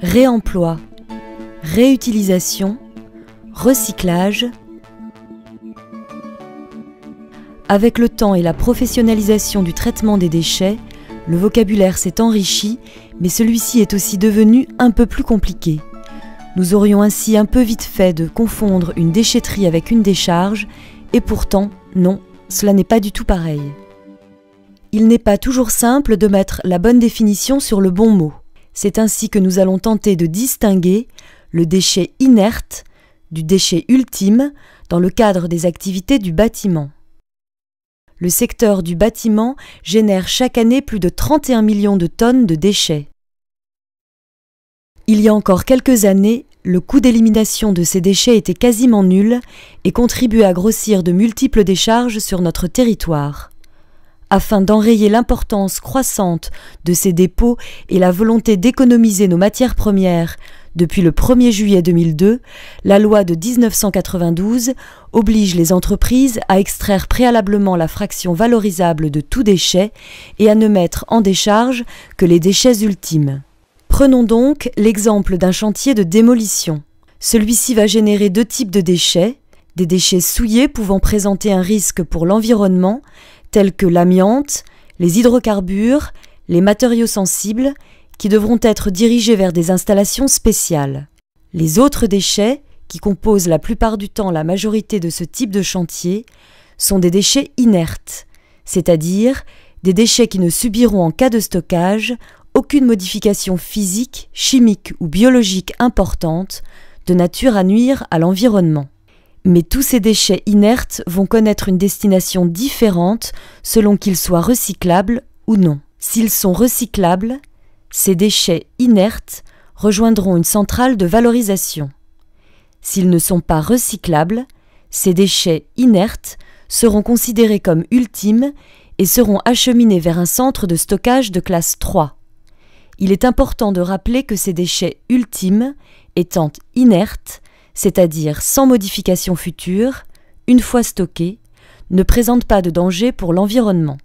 Réemploi, réutilisation, recyclage. Avec le temps et la professionnalisation du traitement des déchets, le vocabulaire s'est enrichi, mais celui-ci est aussi devenu un peu plus compliqué. Nous aurions ainsi un peu vite fait de confondre une déchetterie avec une décharge, et pourtant, non, cela n'est pas du tout pareil. Il n'est pas toujours simple de mettre la bonne définition sur le bon mot. C'est ainsi que nous allons tenter de distinguer le déchet inerte du déchet ultime dans le cadre des activités du bâtiment. Le secteur du bâtiment génère chaque année plus de 31 millions de tonnes de déchets. Il y a encore quelques années, le coût d'élimination de ces déchets était quasiment nul et contribuait à grossir de multiples décharges sur notre territoire. Afin d'enrayer l'importance croissante de ces dépôts et la volonté d'économiser nos matières premières, depuis le 1er juillet 2002, la loi de 1992 oblige les entreprises à extraire préalablement la fraction valorisable de tout déchet et à ne mettre en décharge que les déchets ultimes. Prenons donc l'exemple d'un chantier de démolition. Celui-ci va générer deux types de déchets, des déchets souillés pouvant présenter un risque pour l'environnement, tels que l'amiante, les hydrocarbures, les matériaux sensibles, qui devront être dirigés vers des installations spéciales. Les autres déchets, qui composent la plupart du temps la majorité de ce type de chantier, sont des déchets inertes, c'est-à-dire des déchets qui ne subiront en cas de stockage aucune modification physique, chimique ou biologique importante de nature à nuire à l'environnement. Mais tous ces déchets inertes vont connaître une destination différente selon qu'ils soient recyclables ou non. S'ils sont recyclables, ces déchets inertes rejoindront une centrale de valorisation. S'ils ne sont pas recyclables, ces déchets inertes seront considérés comme ultimes et seront acheminés vers un centre de stockage de classe 3. Il est important de rappeler que ces déchets ultimes, étant inertes, c'est-à-dire sans modification future, une fois stockés, ne présentent pas de danger pour l'environnement.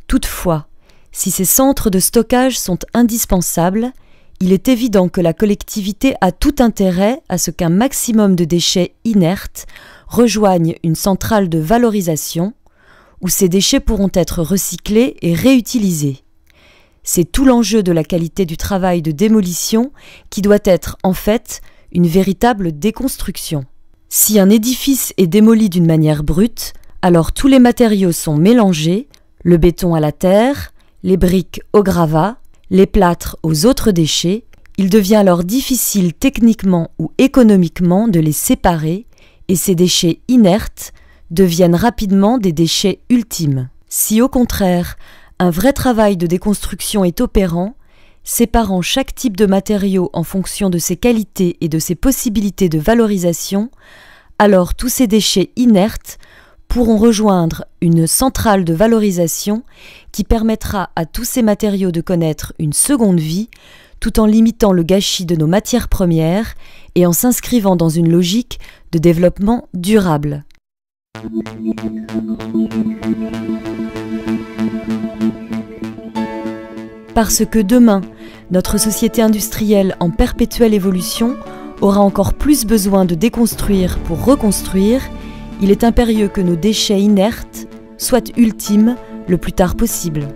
Toutefois, si ces centres de stockage sont indispensables, il est évident que la collectivité a tout intérêt à ce qu'un maximum de déchets inertes rejoignent une centrale de valorisation où ces déchets pourront être recyclés et réutilisés. C'est tout l'enjeu de la qualité du travail de démolition qui doit être en fait une véritable déconstruction. Si un édifice est démoli d'une manière brute, alors tous les matériaux sont mélangés, le béton à la terre, les briques au gravat, les plâtres aux autres déchets. Il devient alors difficile techniquement ou économiquement de les séparer et ces déchets inertes deviennent rapidement des déchets ultimes. Si au contraire, un vrai travail de déconstruction est opérant, séparant chaque type de matériau en fonction de ses qualités et de ses possibilités de valorisation, alors tous ces déchets inertes pourront rejoindre une centrale de valorisation qui permettra à tous ces matériaux de connaître une seconde vie, tout en limitant le gâchis de nos matières premières et en s'inscrivant dans une logique de développement durable. Parce que demain, notre société industrielle en perpétuelle évolution aura encore plus besoin de déconstruire pour reconstruire, il est impérieux que nos déchets inertes soient ultimes le plus tard possible.